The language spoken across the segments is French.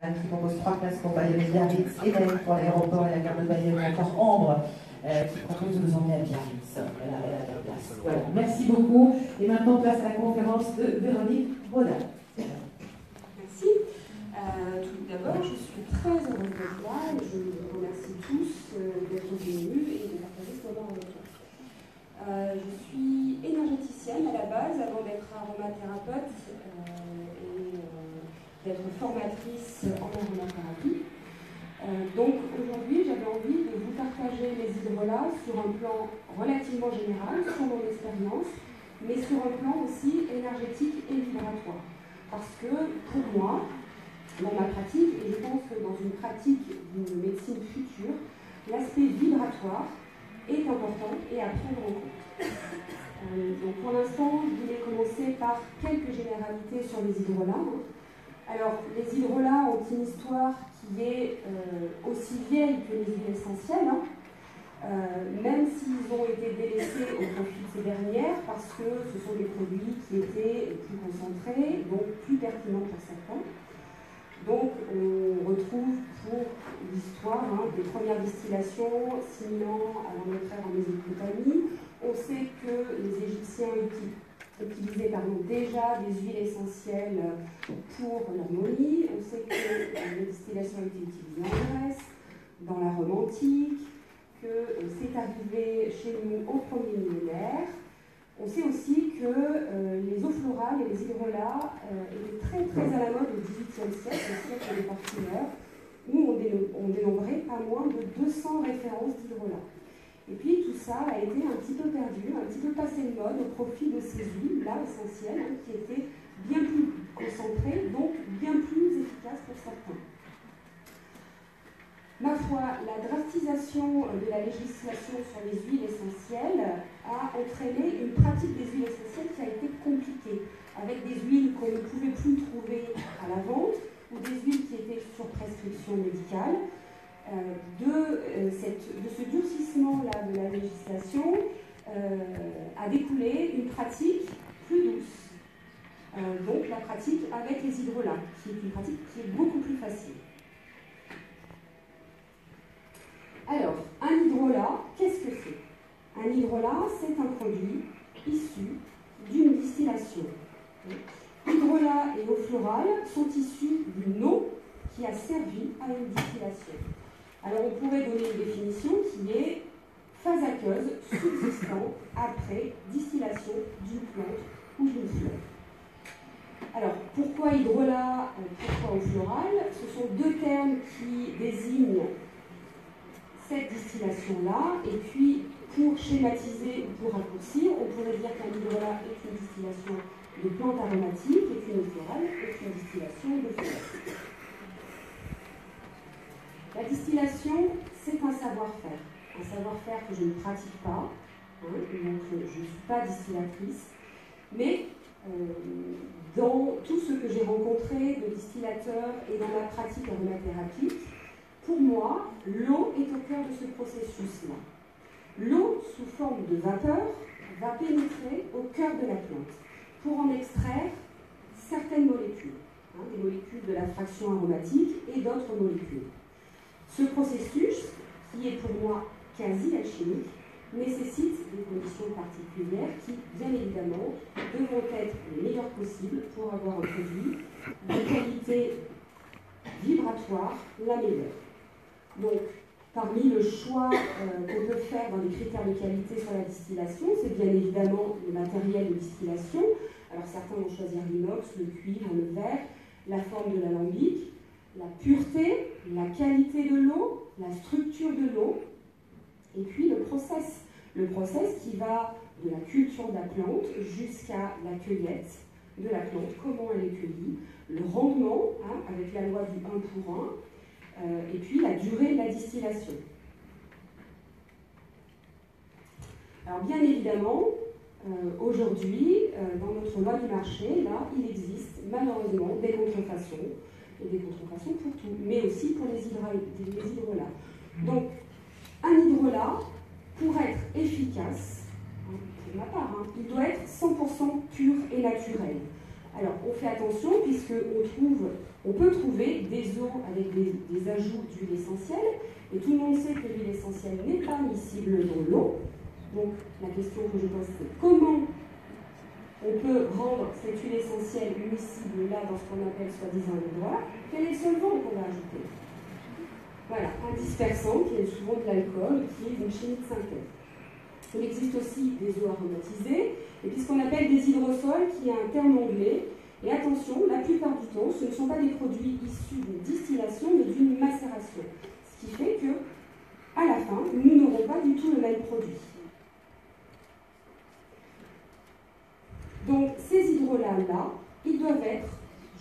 qui propose 3 places pour Bayonne-Biarritz, Hélène pour l'aéroport et la gare de Bayonne, et encore Ambre qui propose de nous emmener à Biarritz. Elle a la place. Voilà. Merci beaucoup. Et maintenant, place à la conférence de Véronique Baudin. Merci. Tout d'abord, je suis très heureuse d'être là et je vous remercie tous d'être venus et de partager ce moment avec moi. Je suis énergéticienne à la base avant d'être aromathérapeute et d'être formatrice en aromathérapie. Donc aujourd'hui, j'avais envie de vous partager les hydrolats sur un plan relativement général, sur mon expérience, mais sur un plan aussi énergétique et vibratoire. Parce que pour moi, dans ma pratique, et je pense que dans une pratique d'une médecine future, l'aspect vibratoire est important et à prendre en compte. Donc pour l'instant, je voulais commencer par quelques généralités sur les hydrolats. Alors, les hydrolats ont une histoire qui est aussi vieille que les huiles essentielles, même s'ils ont été délaissés au profit de ces dernières, parce que ce sont des produits qui étaient plus concentrés, donc plus pertinents pour certains. Donc, on retrouve pour l'histoire des premières distillations 6 000 ans avant notre ère en Mésopotamie. On sait que les Égyptiens utilisaient déjà des huiles essentielles pour l'harmonie. On sait que la distillation a été utilisée en Grèce, dans la Rome antique, que c'est arrivé chez nous au 1er millénaire. On sait aussi que les eaux florales et les hydrolats étaient très à la mode au XVIIIe siècle, au siècle des parfumeurs, où on dénombrait pas moins de 200 références d'hydrolats. Et puis tout ça a été un petit peu perdu, un petit peu passé de mode au profit de ces huiles-là essentielles, qui étaient bien plus concentrées, donc bien plus efficaces pour certains. Ma foi, la drastisation de la législation sur les huiles essentielles a entraîné une pratique des huiles essentielles qui a été compliquée, avec des huiles qu'on ne pouvait plus trouver à la vente, ou des huiles qui étaient sur prescription médicale. De ce durcissement-là de la législation a découlé une pratique plus douce. Donc la pratique avec les hydrolats, qui est une pratique qui est beaucoup plus facile. Alors, un hydrolat, qu'est-ce que c'est? Un hydrolat, c'est un produit issu d'une distillation. Hydrolat et eau florale sont issus d'une eau qui a servi à une distillation. Alors, on pourrait donner une définition qui est phase aqueuse subsistant après distillation d'une plante ou d'une fleur. Alors, pourquoi hydrolat, pourquoi eau florale? Ce sont deux termes qui désignent cette distillation-là, et puis pour schématiser ou pour raccourcir, on pourrait dire qu'un hydrolat est une distillation de plantes aromatiques et qu'une eau florale est une distillation de fleurs. La distillation, c'est un savoir-faire que je ne pratique pas, donc je ne suis pas distillatrice, mais dans tout ce que j'ai rencontré de distillateurs et dans ma pratique aromathérapique, pour moi, l'eau est au cœur de ce processus-là. L'eau, sous forme de vapeur, va pénétrer au cœur de la plante pour en extraire certaines molécules, des molécules de la fraction aromatique et d'autres molécules. Ce processus, qui est pour moi quasi alchimique, nécessite des conditions particulières qui, bien évidemment, devront être les meilleures possibles pour avoir un produit de qualité vibratoire la meilleure. Donc, parmi le choix qu'on peut faire dans les critères de qualité sur la distillation, c'est bien évidemment le matériel de distillation. Alors certains vont choisir l'inox, le cuivre, le verre, la forme de l'alambic, la pureté, la qualité de l'eau, la structure de l'eau, et puis le process. Le process qui va de la culture de la plante jusqu'à la cueillette de la plante, comment elle est cueillie, le rendement, avec la loi du 1 pour 1, et puis la durée de la distillation. Alors bien évidemment, aujourd'hui, dans notre loi du marché, là, il existe malheureusement des contrefaçons, et des contrefaçons pour tout, mais aussi pour les hydrolats. Donc, un hydrolat, pour être efficace, pour ma part, il doit être 100% pur et naturel. Alors, on fait attention puisqu'on peut trouver des eaux l'ajout d'huile essentielle. Et tout le monde sait que l'huile essentielle n'est pas miscible dans l'eau. Donc la question que je pose, c'est comment on peut rendre cette huile essentielle miscible là dans ce qu'on appelle soi-disant l'hydrolat. Quel est le solvant qu'on va ajouter? Voilà, un dispersant qui est souvent de l'alcool, qui est une chimie de synthèse. Il existe aussi des eaux aromatisées, et puis ce qu'on appelle des hydrosols, qui est un terme anglais. Et attention, la plupart du temps, ce ne sont pas des produits issus d'une distillation, mais d'une macération. Ce qui fait que, à la fin, nous n'aurons pas du tout le même produit. Donc, ces hydrolats-là, ils doivent être,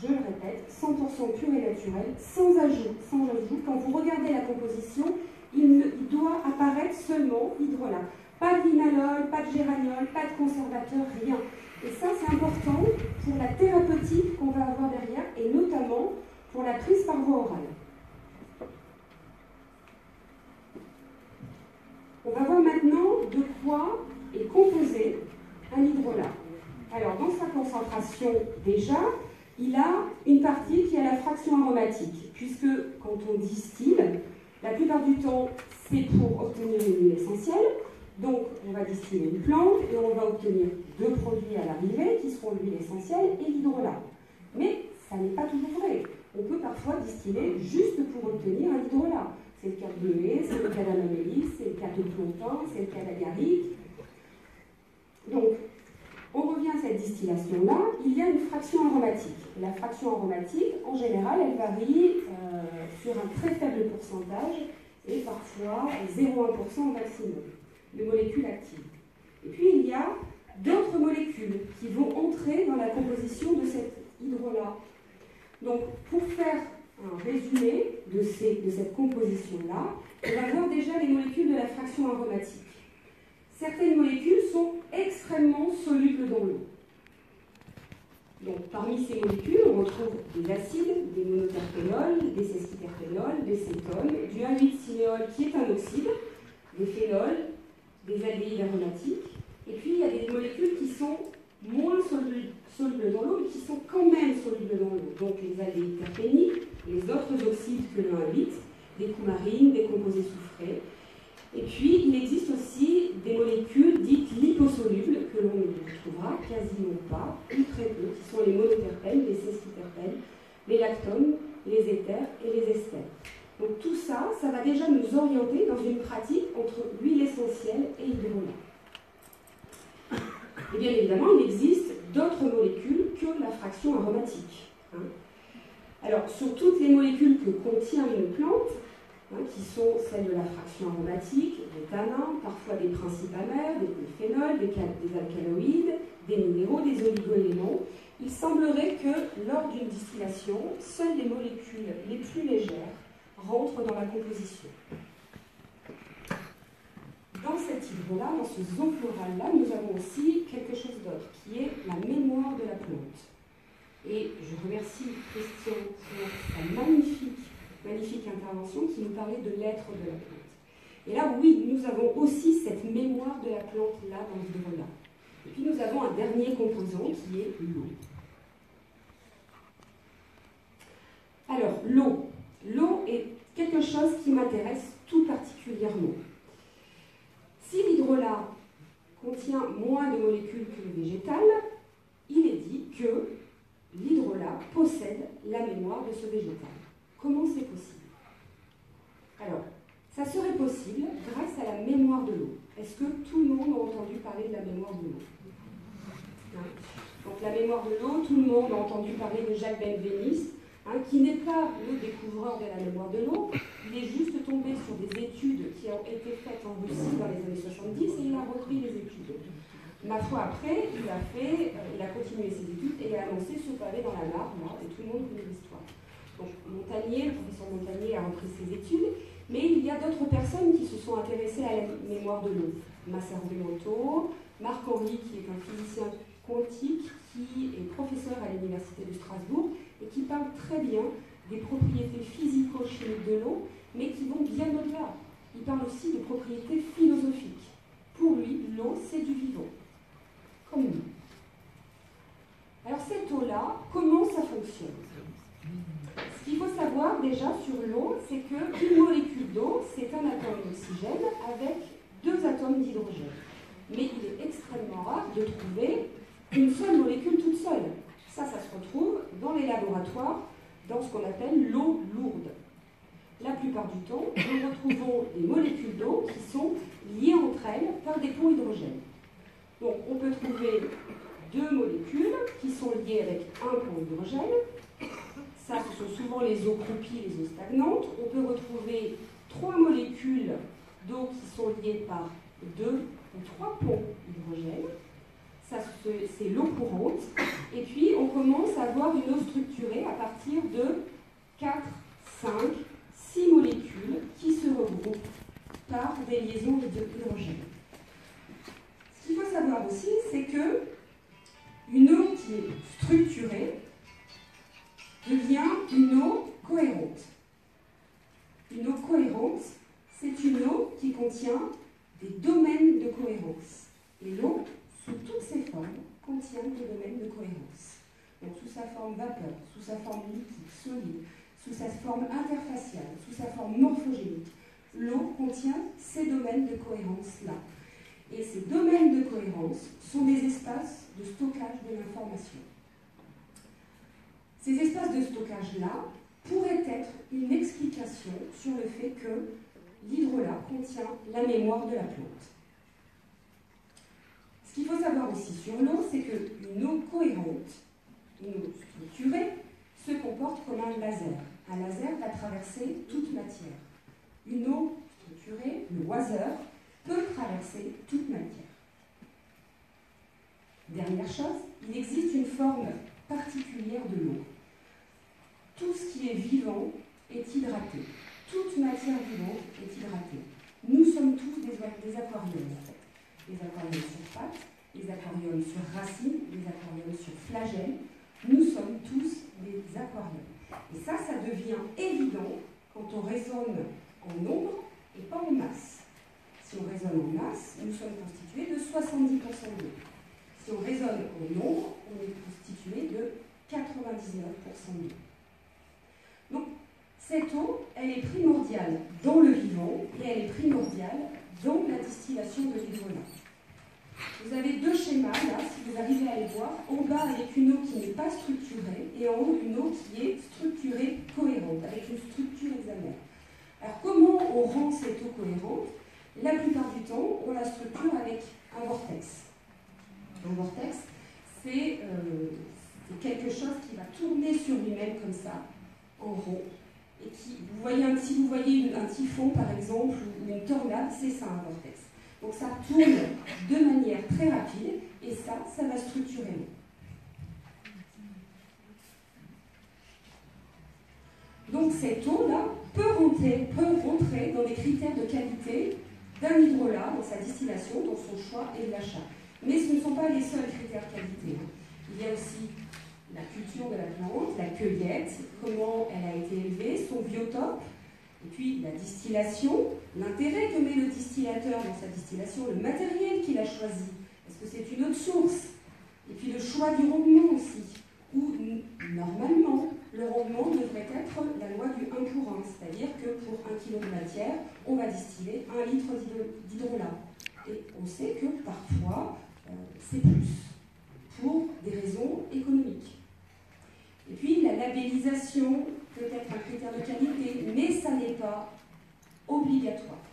je le répète, 100% purs et naturels, sans ajout. Quand vous regardez la composition, il doit apparaître seulement hydrolat. Pas de linalol, pas de géraniol, pas de conservateur, rien. Et ça, c'est important pour la thérapeutique qu'on va avoir derrière, et notamment pour la prise par voie orale. On va voir maintenant de quoi est composé un hydrolat. Alors, dans sa concentration, déjà, il a une partie qui est la fraction aromatique, puisque quand on distille, la plupart du temps, c'est pour obtenir une huile essentielle. Donc, on va distiller une plante et on va obtenir deux produits à l'arrivée qui seront l'huile essentielle et l'hydrolat. Mais ça n'est pas toujours vrai. On peut parfois distiller juste pour obtenir un hydrolat. C'est le cas de bleuet, c'est le cas d'amamélis, c'est le cas de plantain, c'est le cas d'agaric. Donc, on revient à cette distillation-là, il y a une fraction aromatique. Et la fraction aromatique, en général, elle varie sur un très faible pourcentage et parfois 0,1% au maximum de molécules actives. Et puis, il y a d'autres molécules qui vont entrer dans la composition de cet hydrolat. Donc, pour faire un résumé de cette composition-là, on va voir déjà les molécules de la fraction aromatique. Certaines molécules sont extrêmement solubles dans l'eau. Donc, parmi ces molécules, on retrouve des acides, des monoterpénols, des sesquiterpénols, des cétones, du 1,8-cinéol qui est un oxyde, des phénols, des aldéhydes aromatiques. Et puis, il y a des molécules qui sont moins solubles dans l'eau, mais qui sont quand même solubles dans l'eau. Donc, les aldéhydes terpéniques, les autres oxydes que le 1,8, des coumarines, des composés soufrés. Et puis, il existe aussi des molécules dites liposolubles, que l'on ne retrouvera quasiment pas, ou très peu, qui sont les monoterpènes, les sesquiterpènes, les lactones, les éthers et les esters. Donc tout ça, ça va déjà nous orienter dans une pratique entre l'huile essentielle et l'hydrolat. Et bien évidemment, il existe d'autres molécules que la fraction aromatique. Alors, sur toutes les molécules que contient une plante, qui sont celles de la fraction aromatique, des tanins, parfois des principes amers, des polyphénols, des alcaloïdes, des minéraux, des oligoéléments, il semblerait que lors d'une distillation, seules les molécules les plus légères rentrent dans la composition. Dans cet hydrolat, dans ce zone floral-là, nous avons aussi quelque chose d'autre, qui est la mémoire de la plante. Et je remercie Christian pour sa magnifique intervention qui nous parlait de l'être de la plante. Et là, oui, nous avons aussi cette mémoire de la plante-là dans l'hydrolat. Et puis nous avons un dernier composant qui est l'eau. Alors, l'eau. L'eau est quelque chose qui m'intéresse tout particulièrement. Si l'hydrolat contient moins de molécules que le végétal, il est dit que l'hydrolat possède la mémoire de ce végétal. Comment c'est possible? Alors, ça serait possible grâce à la mémoire de l'eau. Est-ce que tout le monde a entendu parler de la mémoire de l'eau? Donc la mémoire de l'eau, tout le monde a entendu parler de Jacques Benveniste, qui n'est pas le découvreur de la mémoire de l'eau. Il est juste tombé sur des études qui ont été faites en Russie dans les années 70 et il a repris les études. Ma foi, après, il a continué ses études et il a lancé ce pavé dans la mare, et tout le monde connaît l'histoire. Donc Montagnier, le professeur Montagnier a repris ses études, mais il y a d'autres personnes qui se sont intéressées à la mémoire de l'eau. Masservento, Marc-Henri, qui est un physicien quantique, qui est professeur à l'université de Strasbourg, et qui parle très bien des propriétés physico-chimiques de l'eau, mais qui vont bien au-delà. Il parle aussi de propriétés philosophiques. Pour lui, l'eau, c'est du vivant, comme nous. Alors cette eau-là, comment ça fonctionne? Ce qu'il faut savoir, savoir déjà sur l'eau, c'est qu'une molécule d'eau, c'est un atome d'oxygène avec 2 atomes d'hydrogène. Mais il est extrêmement rare de trouver une seule molécule toute seule. Ça se retrouve dans les laboratoires, dans ce qu'on appelle l'eau lourde. La plupart du temps, nous retrouvons des molécules d'eau qui sont liées entre elles par des ponts hydrogènes. Donc on peut trouver 2 molécules qui sont liées avec un pont hydrogène. Ça, ce sont souvent les eaux croupies, les eaux stagnantes. On peut retrouver 3 molécules d'eau qui sont liées par 2 ou 3 ponts hydrogène. Ça, c'est l'eau courante. Et puis, on commence à avoir une eau structurée à partir de 4, 5, 6 molécules qui se regroupent par des liaisons d'hydrogène. Ce qu'il faut savoir aussi, c'est que une eau qui est structurée devient une eau cohérente. Une eau cohérente, c'est une eau qui contient des domaines de cohérence. Et l'eau, sous toutes ses formes, contient des domaines de cohérence. Donc sous sa forme vapeur, sous sa forme liquide, solide, sous sa forme interfaciale, sous sa forme morphogénique, l'eau contient ces domaines de cohérence-là. Et ces domaines de cohérence sont des espaces de stockage de l'information. Ces espaces de stockage-là pourraient être une explication sur le fait que l'hydrolat contient la mémoire de la plante. Ce qu'il faut savoir aussi sur l'eau, c'est qu'une eau cohérente, une eau structurée, se comporte comme un laser. Un laser va traverser toute matière. Une eau structurée, le waser, peut traverser toute matière. Dernière chose, il existe une forme particulière de l'eau. Tout ce qui est vivant est hydraté. Toute matière vivante est hydratée. Nous sommes tous des aquariums, en fait. Les aquariums sur pattes, les aquariums sur racines, les aquariums sur flagelles. Nous sommes tous des aquariums. Et ça devient évident quand on raisonne en nombre et pas en masse. Si on raisonne en masse, nous sommes constitués de 70% d'eau. Si on raisonne en nombre, on est constitué de 99% d'eau. Donc, cette eau, elle est primordiale dans le vivant et elle est primordiale dans la distillation de l'hydrolat. Vous avez 2 schémas là, si vous arrivez à les voir, en bas avec une eau qui n'est pas structurée et en haut une eau qui est structurée, cohérente, avec une structure hexagonale. Alors comment on rend cette eau cohérente? La plupart du temps, on la structure avec un vortex. Un vortex, c'est quelque chose qui va tourner sur lui-même comme ça, en rond. Et qui, si vous voyez un typhon par exemple, ou une tornade, c'est ça un vortex. Donc ça tourne de manière très rapide, et ça va structurer l'eau. Donc cette eau-là peut rentrer dans les critères de qualité d'un hydrolat, dans sa distillation, dans son choix et de l'achat. Mais ce ne sont pas les seuls critères de qualité. Il y a aussi la culture de la plante, la cueillette, comment elle a été élevée, son biotope, et puis la distillation, l'intérêt que met le distillateur dans sa distillation, le matériel qu'il a choisi, est-ce que c'est une autre source? Et puis le choix du rendement aussi, où normalement le rendement devrait être la loi du 1 pour 1, c'est-à-dire que pour 1 kg de matière, on va distiller 1 litre d'hydrolat. Et on sait que parfois, c'est plus, pour des raisons économiques. Et puis la labellisation peut être un critère de qualité, mais ça n'est pas obligatoire.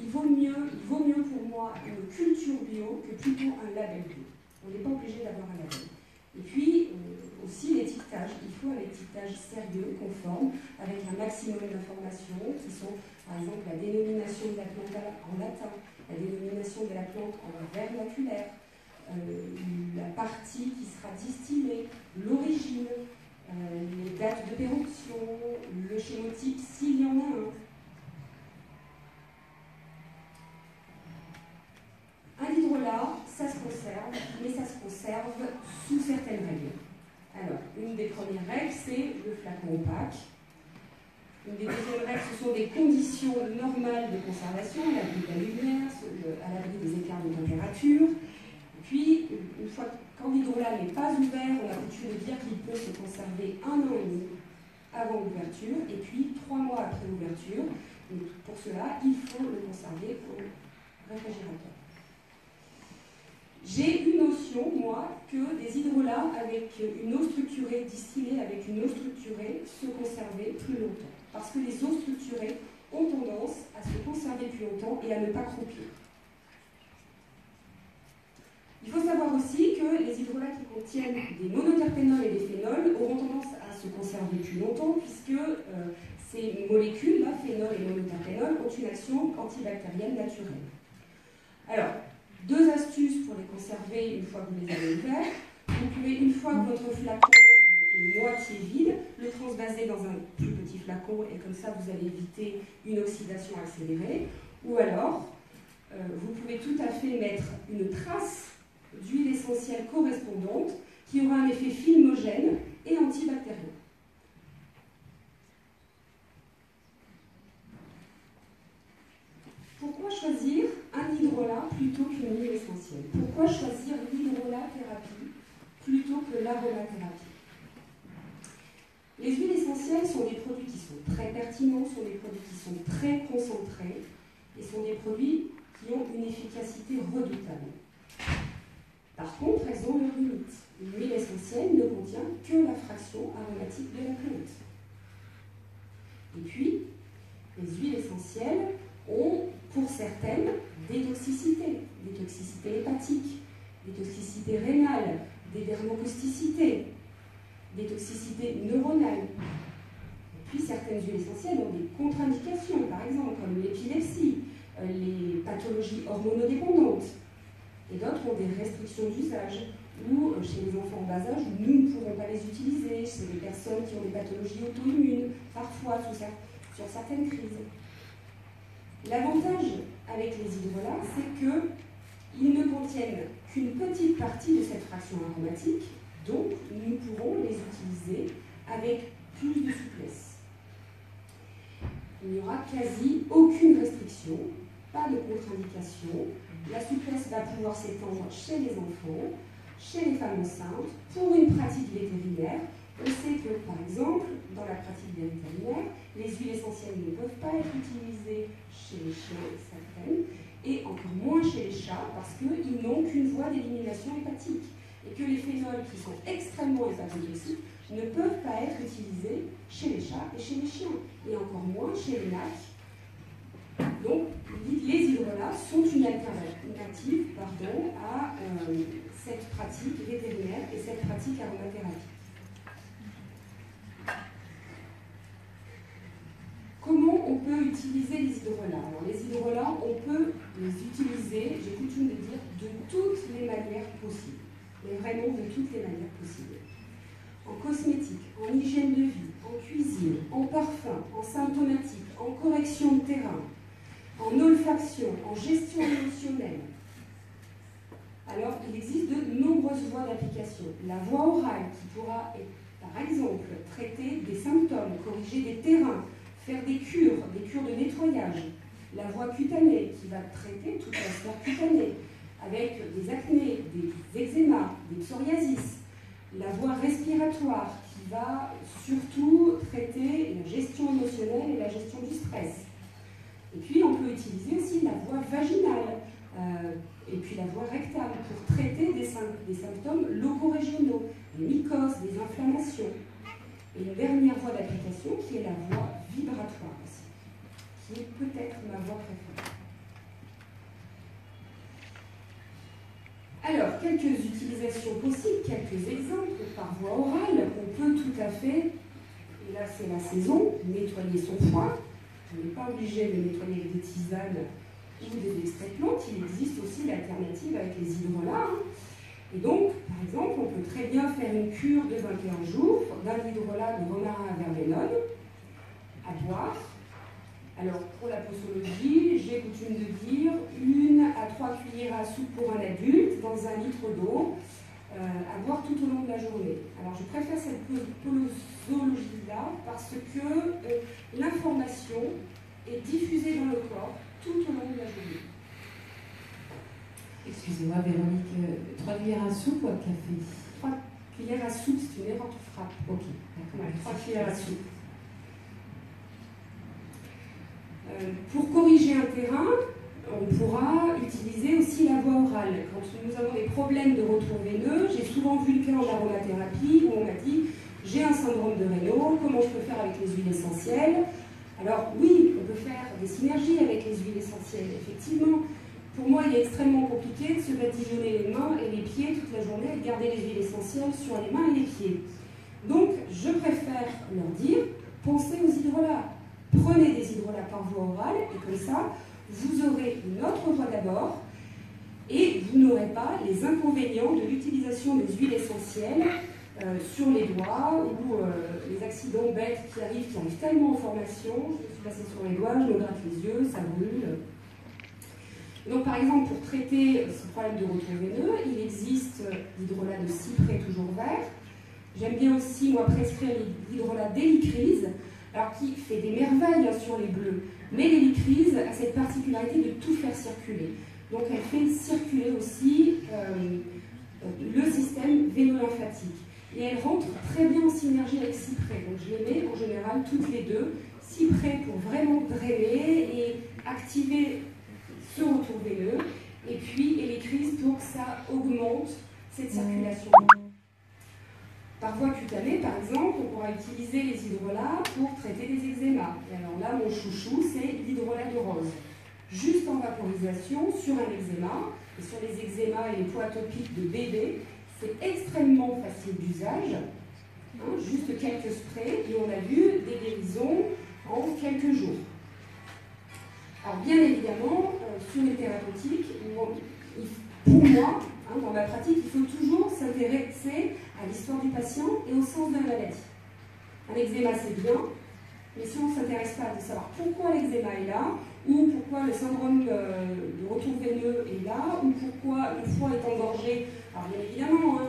Il vaut mieux pour moi une culture bio que plutôt un label bio. On n'est pas obligé d'avoir un label. Et puis aussi l'étiquetage. Il faut un étiquetage sérieux, conforme, avec un maximum d'informations qui sont par exemple la dénomination de la plante en latin, la dénomination de la plante en vernaculaire, la partie qui sera distillée, l'origine, les dates de péremption, le chémotype s'il y en a un. Un hydrolat, ça se conserve, mais ça se conserve sous certaines règles. Alors, une des premières règles, c'est le flacon opaque. Une des deuxièmes règles, ce sont des conditions normales de conservation, à l'abri de la lumière, à l'abri des écarts de température. Puis, une fois quand l'hydrolat n'est pas ouvert, on a coutume de dire qu'il peut se conserver 1 an et demi. avant l'ouverture et puis 3 mois après l'ouverture. Pour cela, il faut le conserver au réfrigérateur. J'ai une notion, moi, que des hydrolats avec une eau structurée, distillée avec une eau structurée, se conservaient plus longtemps. Parce que les eaux structurées ont tendance à se conserver plus longtemps et à ne pas croupir. Il faut savoir aussi que les hydrolats qui contiennent des monoterpénols et des phénols auront tendance à se conserver plus longtemps puisque ces molécules, là, phénol et monoterpénol, ont une action antibactérienne naturelle. Alors, 2 astuces pour les conserver une fois que vous les avez ouverts. Vous pouvez, une fois que votre flacon est moitié vide, le transvaser dans un plus petit flacon et comme ça vous allez éviter une oxydation accélérée. Ou alors, vous pouvez tout à fait mettre une trace d'huile essentielle correspondante qui aura un effet filmogène et antibactérien. Pourquoi choisir un hydrolat plutôt qu'une huile essentielle? Pourquoi choisir l'hydrolat-thérapie plutôt que l'aromathérapie? Les huiles essentielles sont des produits qui sont très pertinents, sont des produits qui sont très concentrés et sont des produits qui ont une efficacité redoutable. Par contre, elles ont leurs limites. Une huile essentielle ne contient que la fraction aromatique de la plante. Et puis, les huiles essentielles ont, pour certaines, des toxicités hépatiques, des toxicités rénales, des dermocausticités, des toxicités neuronales. Et puis certaines huiles essentielles ont des contre-indications, par exemple, comme l'épilepsie, les pathologies hormonodépendantes. Et d'autres ont des restrictions d'usage, ou chez les enfants en bas âge, nous ne pourrons pas les utiliser, chez les personnes qui ont des pathologies auto-immunes, parfois sur certaines crises. L'avantage avec les hydrolats, c'est qu'ils ne contiennent qu'une petite partie de cette fraction aromatique, donc nous pourrons les utiliser avec plus de souplesse. Il n'y aura quasi aucune restriction, pas de contre-indication. La souplesse va pouvoir s'étendre chez les enfants, chez les femmes enceintes, pour une pratique vétérinaire. On sait que, par exemple, dans la pratique vétérinaire, les huiles essentielles ne peuvent pas être utilisées chez les chiens, certaines, et encore moins chez les chats, parce qu'ils n'ont qu'une voie d'élimination hépatique, et que les phénols, qui sont extrêmement hépatotoxiques, ne peuvent pas être utilisés chez les chats et chez les chiens, et encore moins chez les nacs. Donc, les hydrolats sont une alternative à cette pratique vétérinaire et cette pratique aromathérapie. Comment on peut utiliser les hydrolats? Alors, les hydrolats, on peut les utiliser, j'ai coutume de dire, de toutes les manières possibles. Mais vraiment de toutes les manières possibles. En cosmétique, en hygiène de vie, en cuisine, en parfum, en symptomatique, en correction de terrain, en olfaction, en gestion émotionnelle. Alors, il existe de nombreuses voies d'application. La voie orale qui pourra, par exemple, traiter des symptômes, corriger des terrains, faire des cures de nettoyage. La voie cutanée qui va traiter toute la sphère cutanée, avec des acnés, des eczémas, des psoriasis. La voie respiratoire qui va surtout traiter la gestion émotionnelle et la gestion du stress. Et puis on peut utiliser aussi la voie vaginale et puis la voie rectale pour traiter des symptômes locaux-régionaux, des mycoses, des inflammations. Et une dernière voie d'application qui est la voie vibratoire aussi, qui est peut-être ma voie préférée. Alors, quelques utilisations possibles, quelques exemples par voie orale. On peut tout à fait, et là c'est la saison, nettoyer son foie. On n'est pas obligé de nettoyer avec des tisanes ou des extraits de plantes. Il existe aussi l'alternative avec les hydrolats. Et donc, par exemple, on peut très bien faire une cure de 21 jours d'un hydrolat de romarin à verbenone à boire. Alors, pour la posologie, j'ai coutume de dire 1 à 3 cuillères à soupe pour un adulte dans 1 litre d'eau à boire tout au long de la journée. Alors, je préfère cette posologie-là parce que l'information est diffusée dans le corps tout au long de la journée. Excusez-moi, Véronique, 3 cuillères à soupe ou à café? 3 cuillères à soupe, c'est une erreur de frappe. Ok, d'accord. 3 cuillères à soupe. Pour corriger un terrain, on pourra utiliser aussi la voie orale. Quand nous avons des problèmes de retour veineux, j'ai souvent vu le cas en aromathérapie où on m'a dit « j'ai un syndrome de Raynaud, comment je peux faire avec les huiles essentielles ?» Alors oui, on peut faire des synergies avec les huiles essentielles, effectivement. Pour moi, il est extrêmement compliqué de se badigeonner les mains et les pieds toute la journée et de garder les huiles essentielles sur les mains et les pieds. Donc, je préfère leur dire, pensez aux hydrolats. Prenez des hydrolats par voie orale et comme ça, vous aurez une autre voie d'abord et vous n'aurez pas les inconvénients de l'utilisation des huiles essentielles sur les doigts ou les accidents bêtes qui arrivent tellement en formation. Je suis passée sur les doigts, je me gratte les yeux, ça brûle. Donc par exemple, pour traiter ce problème de retour veineux, il existe l'hydrolat de cyprès toujours vert. J'aime bien aussi, moi, prescrire l'hydrolat d'hélicryse, alors qui fait des merveilles sur les bleus. Mais l'hélicryse a cette particularité de tout faire circuler. Donc elle fait circuler aussi le système véno-lymphatique. Et elle rentre très bien en synergie avec cyprès. Donc je les mets en général toutes les deux. Cyprès pour vraiment drainer et activer ce retour veineux, et puis hélicryse pour que ça augmente cette circulation. Par voie cutanée, par exemple, on pourra utiliser les hydrolats pour traiter des eczémas. Et alors là, mon chouchou, c'est l'hydrolat de rose. Juste en vaporisation sur un eczéma, et sur les eczémas et les poids atopiques de bébé, c'est extrêmement facile d'usage. Juste quelques sprays, et on a vu des guérisons en quelques jours. Alors bien évidemment, sur les thérapeutiques, pour moi, dans ma pratique, il faut toujours s'intéresser à l'histoire du patient et au sens de la maladie. Un eczéma, c'est bien, mais si on ne s'intéresse pas à savoir pourquoi l'eczéma est là, ou pourquoi le syndrome de retour veineux est là, ou pourquoi le foie est engorgé, alors bien évidemment,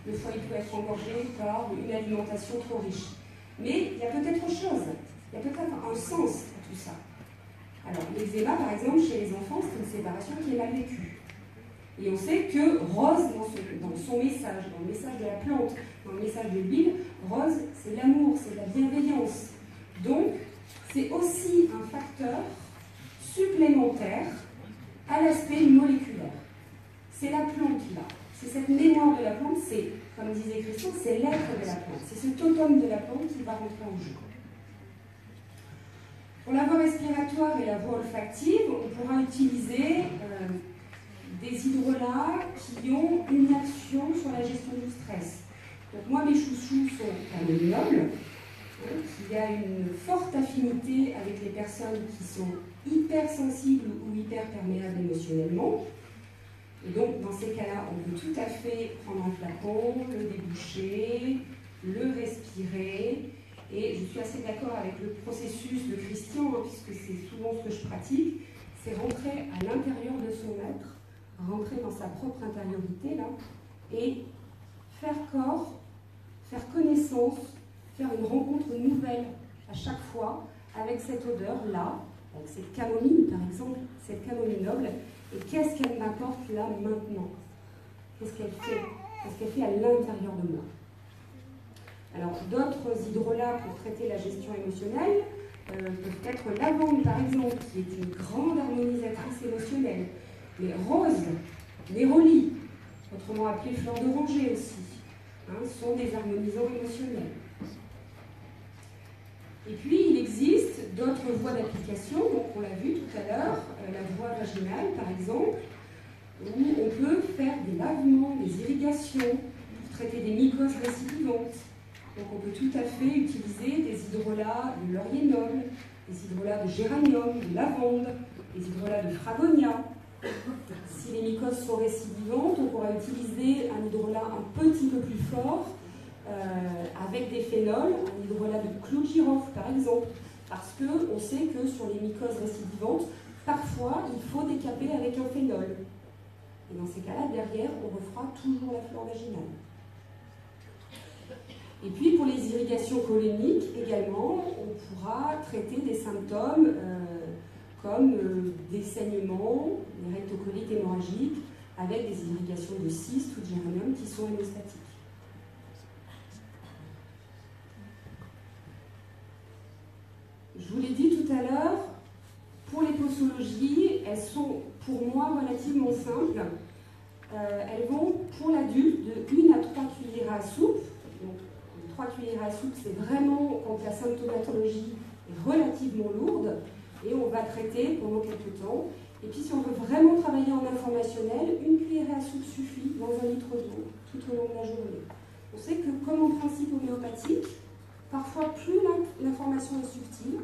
le foie il peut être engorgé par une alimentation trop riche. Mais il y a peut-être autre chose, il y a peut-être un sens à tout ça. Alors, l'eczéma, par exemple, chez les enfants, c'est une séparation qui est mal vécue. Et on sait que Rose, dans son message, dans le message de la plante, dans le message de l'huile, Rose, c'est l'amour, c'est la bienveillance. Donc, c'est aussi un facteur supplémentaire à l'aspect moléculaire. C'est la plante là. C'est cette mémoire de la plante, c'est, comme disait Christian, c'est l'être de la plante. C'est ce totem de la plante qui va rentrer en jeu. Pour la voie respiratoire et la voie olfactive, on pourra utiliser des hydrolats qui ont une action sur la gestion du stress. Donc moi, mes chouchous sont camomille, qui a une forte affinité avec les personnes qui sont hypersensibles ou hyperperméables émotionnellement. Et donc, dans ces cas-là, on peut tout à fait prendre un flacon, le déboucher, le respirer. Et je suis assez d'accord avec le processus de Christian, puisque c'est souvent ce que je pratique, c'est rentrer à l'intérieur de son être, rentrer dans sa propre intériorité, là, et faire corps, faire connaissance, faire une rencontre nouvelle à chaque fois avec cette odeur-là, avec cette camomille, par exemple, cette camomille noble, et qu'est-ce qu'elle m'apporte là, maintenant? Qu'est-ce qu'elle fait? Qu'est-ce qu'elle fait à l'intérieur de moi? Alors, d'autres hydrolats pour traiter la gestion émotionnelle peuvent être lavande, par exemple, qui est une grande harmonisatrice émotionnelle. Les roses, néroli, autrement appelées fleurs d'oranger aussi, sont des harmonisants émotionnels. Et puis, il existe d'autres voies d'application, donc on l'a vu tout à l'heure, la voie vaginale, par exemple, où on peut faire des lavements, des irrigations, pour traiter des mycoses récidivantes. Donc on peut tout à fait utiliser des hydrolats de laurier noble, des hydrolats de géranium, de lavande, des hydrolats de fragonia. Si les mycoses sont récidivantes, on pourra utiliser un hydrolat un petit peu plus fort, avec des phénols, un hydrolat de clou de girofle par exemple, parce qu'on sait que sur les mycoses récidivantes, parfois il faut décaper avec un phénol. Et dans ces cas-là, derrière, on refera toujours la flore vaginale. Et puis pour les irrigations coléniques également, on pourra traiter des symptômes comme des saignements, des rectocolites hémorragiques, avec des irrigations de cyste ou de géranium qui sont hémostatiques. Je vous l'ai dit tout à l'heure, Pour les posologies, elles sont pour moi relativement simples. Elles vont pour l'adulte de 1 à 3 cuillères à soupe. Donc, 3 cuillères à soupe, c'est vraiment quand la symptomatologie est relativement lourde et on va traiter pendant quelques temps. Et puis si on veut vraiment travailler en informationnel, 1 cuillère à soupe suffit dans 1 litre d'eau tout au long de la journée. On sait que comme en principe homéopathique, parfois plus l'information est subtile,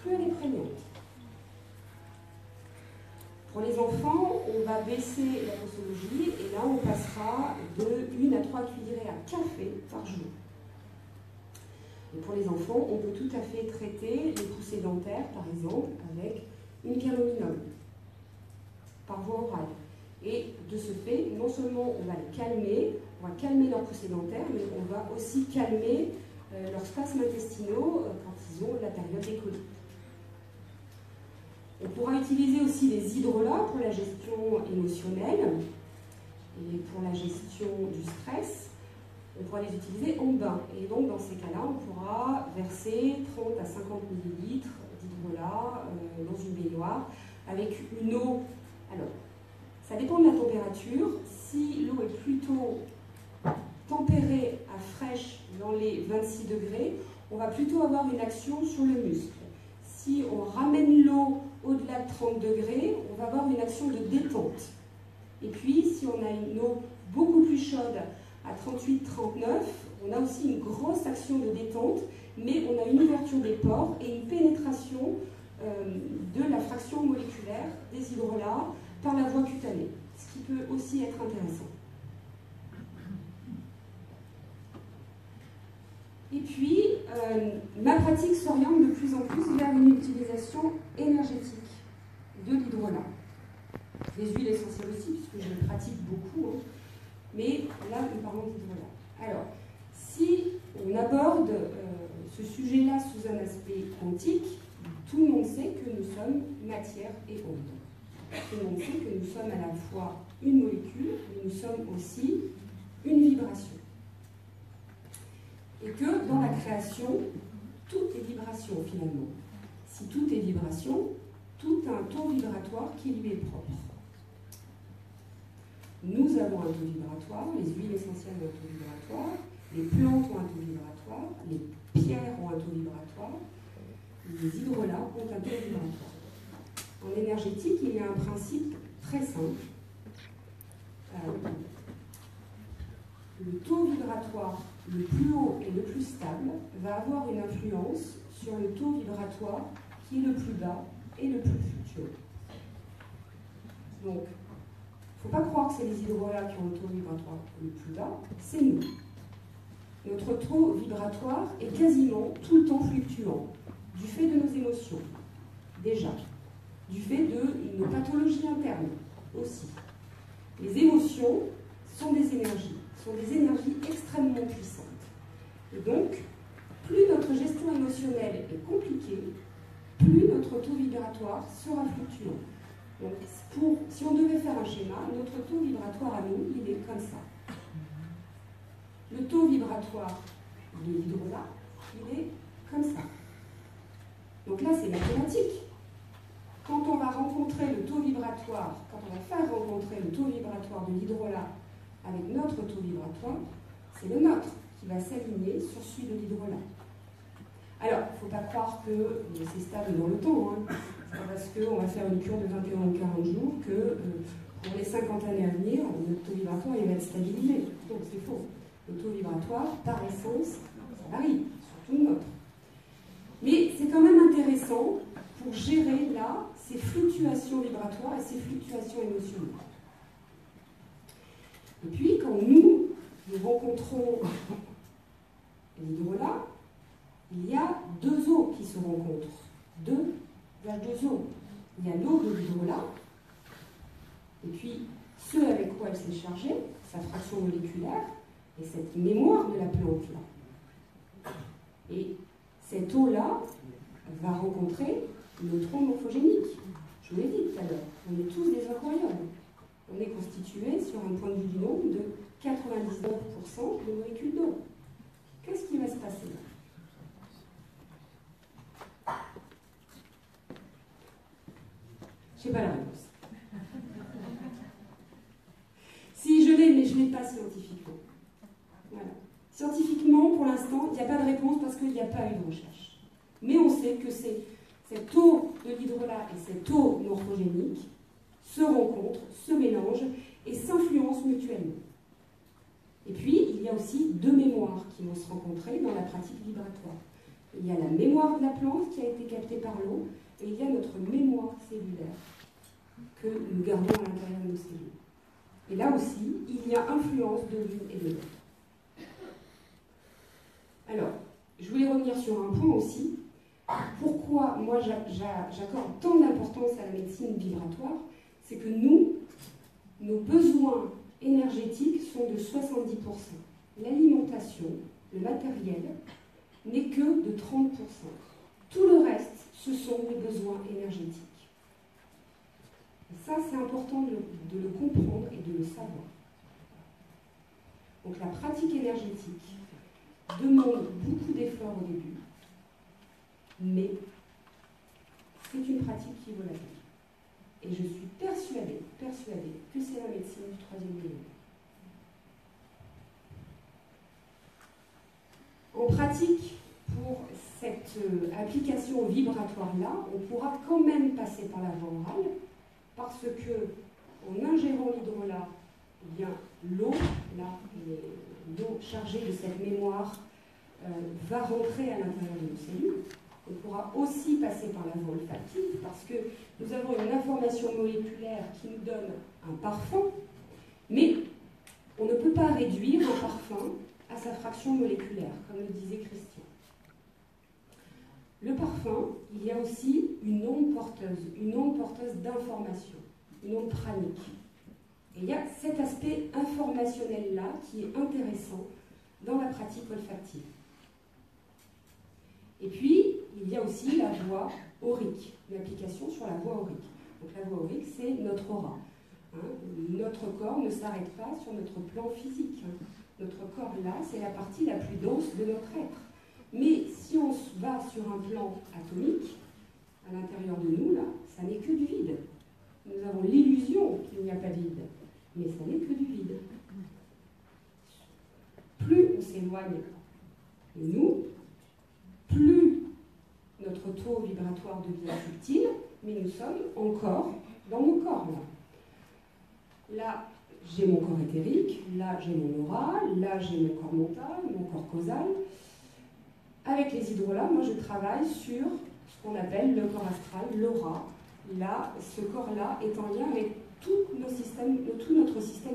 plus elle est prégnante. Pour les enfants, on va baisser la posologie et là on passera de 1 à 3 cuillerées à café par jour. Et pour les enfants, on peut tout à fait traiter les poussées dentaires, par exemple, avec une calomynome, par voie orale. Et de ce fait, non seulement on va les calmer leur poussée dentaire, mais on va aussi calmer leurs spasmes intestinaux quand ils ont la période des coliques. On pourra utiliser aussi les hydrolats pour la gestion émotionnelle et pour la gestion du stress. On pourra les utiliser en bain. Et donc, dans ces cas-là, on pourra verser 30 à 50 ml d'hydrolat dans une baignoire avec une eau. Alors, ça dépend de la température. Si l'eau est plutôt tempérée à fraîche dans les 26 degrés, on va plutôt avoir une action sur le muscle. Si on ramène l'eau au-delà de 30 degrés, on va avoir une action de détente. Et puis, si on a une eau beaucoup plus chaude, à 38-39, on a aussi une grosse action de détente, mais on a une ouverture des pores et une pénétration de la fraction moléculaire des hydrolats par la voie cutanée, ce qui peut aussi être intéressant. Et puis, ma pratique s'oriente de plus en plus vers une utilisation énergétique de l'hydrolat. Les huiles essentielles aussi, puisque je le pratique beaucoup, hein. Mais là, nous parlons d'hydrolat. Alors, si on aborde ce sujet-là sous un aspect quantique, tout le monde sait que nous sommes matière et onde. Tout le monde sait que nous sommes à la fois une molécule, mais nous sommes aussi une vibration. Et que dans la création, tout est vibration finalement. Si tout est vibration, tout a un taux vibratoire qui lui est propre. Nous avons un taux vibratoire, les huiles essentielles ont un taux vibratoire, les plantes ont un taux vibratoire, les pierres ont un taux vibratoire, les hydrolats ont un taux vibratoire. En énergétique, il y a un principe très simple. Le taux vibratoire le plus haut et le plus stable va avoir une influence sur le taux vibratoire qui est le plus bas et le plus fluctuant. Donc, il ne faut pas croire que c'est les hydrolats qui ont le taux vibratoire le plus bas, c'est nous. Notre taux vibratoire est quasiment tout le temps fluctuant, du fait de nos émotions, déjà, du fait de nos pathologies internes aussi. Les émotions sont des énergies extrêmement puissantes. Et donc, plus notre gestion émotionnelle est compliquée, plus notre taux vibratoire sera fluctuant. Donc, si on devait faire un schéma, notre taux vibratoire à nous, il est comme ça. Le taux vibratoire de l'hydrolat, il est comme ça. Donc là, c'est mathématique. Quand on va rencontrer le taux vibratoire, quand on va faire rencontrer le taux vibratoire de l'hydrolat avec notre taux vibratoire, c'est le nôtre qui va s'aligner sur celui de l'hydrolat. Alors, il ne faut pas croire que c'est stable dans le temps, hein. C'est pas parce qu'on va faire une cure de 21 ou 40 jours que pour les 50 années à venir, notre taux vibratoire il va être stabilisé. Donc c'est faux. Le taux vibratoire, par essence, ça varie, surtout le nôtre. Mais c'est quand même intéressant pour gérer là ces fluctuations vibratoires et ces fluctuations émotionnelles. Et puis, quand nous rencontrons l'hydrolat, il y a deux eaux qui se rencontrent. Deux eaux. Il y a l'eau de l'hydrolat, et puis ce avec quoi elle s'est chargée, sa fraction moléculaire, et cette mémoire de la plante là. Et cette eau-là va rencontrer le neutron morphogénique. Je vous l'ai dit tout à l'heure, on est tous des aquariums. On est constitué, sur un point de vue du nombre, de 99% de molécules d'eau. Qu'est-ce qui va se passer là? Je n'ai pas la réponse. Si, je l'ai, mais je ne l'ai pas scientifiquement. Voilà. Scientifiquement, pour l'instant, il n'y a pas de réponse parce qu'il n'y a pas eu de recherche. Mais on sait que cette eau de l'hydrolat et cette eau morphogénique se rencontrent, se mélangent et s'influencent mutuellement. Et puis, il y a aussi deux mémoires qui vont se rencontrer dans la pratique vibratoire. Il y a la mémoire de la plante qui a été captée par l'eau, et il y a notre mémoire cellulaire que nous gardons à l'intérieur de nos cellules. Et là aussi, il y a influence de l'une et de l'autre. Alors, je voulais revenir sur un point aussi. Pourquoi moi j'accorde tant d'importance à la médecine vibratoire, c'est que nos besoins énergétiques sont de 70%. L'alimentation, le matériel, n'est que de 30%. Tout le reste, ce sont les besoins énergétiques. Et ça, c'est important de le comprendre et de le savoir. Donc la pratique énergétique demande beaucoup d'efforts au début, mais c'est une pratique qui vaut la peine. Et je suis persuadée que c'est la médecine du 3e millénaire. En pratique, pour cette application vibratoire-là, on pourra quand même passer par la voie orale, parce que en ingérant l'hydrolat, eh bien l'eau, l'eau chargée de cette mémoire va rentrer à l'intérieur de nos cellules. On pourra aussi passer par la voie olfactive, parce que nous avons une information moléculaire qui nous donne un parfum, mais on ne peut pas réduire un parfum à sa fraction moléculaire, comme le disait Christian. Le parfum, il y a aussi une onde porteuse d'information, une onde pranique. Et il y a cet aspect informationnel-là qui est intéressant dans la pratique olfactive. Et puis, il y a aussi la voie aurique, l'application sur la voie aurique. Donc la voie aurique, c'est notre aura. Notre corps ne s'arrête pas sur notre plan physique. Notre corps, là, c'est la partie la plus dense de notre être. Mais si on va sur un plan atomique, à l'intérieur de nous, là, ça n'est que du vide. Nous avons l'illusion qu'il n'y a pas de vide, mais ça n'est que du vide. Plus on s'éloigne de nous, plus notre taux vibratoire devient subtil, mais nous sommes encore dans nos corps. Là, j'ai mon corps éthérique, là j'ai mon aura, là j'ai mon corps mental, mon corps causal. Avec les hydrolats, moi je travaille sur ce qu'on appelle le corps astral, l'aura. Là, ce corps-là est en lien avec tout notre système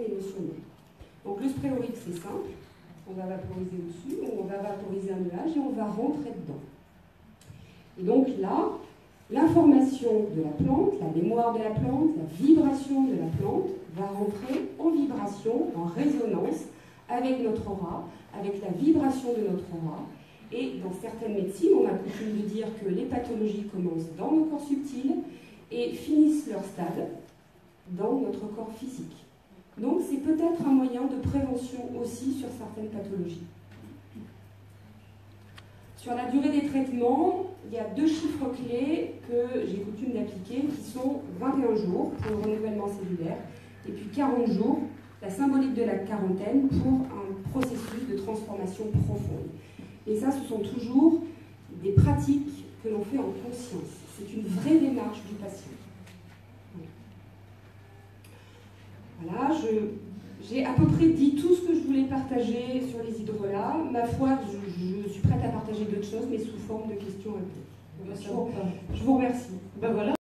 émotionnel. Donc le spray aurique, c'est simple. On va vaporiser au-dessus, on va vaporiser un nuage et on va rentrer dedans. Et donc là, l'information de la plante, la mémoire de la plante, la vibration de la plante va rentrer en vibration, en résonance avec notre aura, avec la vibration de notre aura. Et dans certaines médecines, on a coutume de dire que les pathologies commencent dans nos corps subtils et finissent leur stade dans notre corps physique. Donc c'est peut-être un moyen de prévention aussi sur certaines pathologies. Sur la durée des traitements, il y a 2 chiffres clés que j'ai coutume d'appliquer qui sont 21 jours pour le renouvellement cellulaire et puis 40 jours, la symbolique de la quarantaine, pour un processus de transformation profonde. Et ça, ce sont toujours des pratiques que l'on fait en conscience. C'est une vraie démarche du patient. Voilà, j'ai à peu près dit tout ce que je voulais partager sur les hydrolats. Ma foi, je suis prête à partager d'autres choses, mais sous forme de questions-réponses. Je vous remercie. Ben voilà.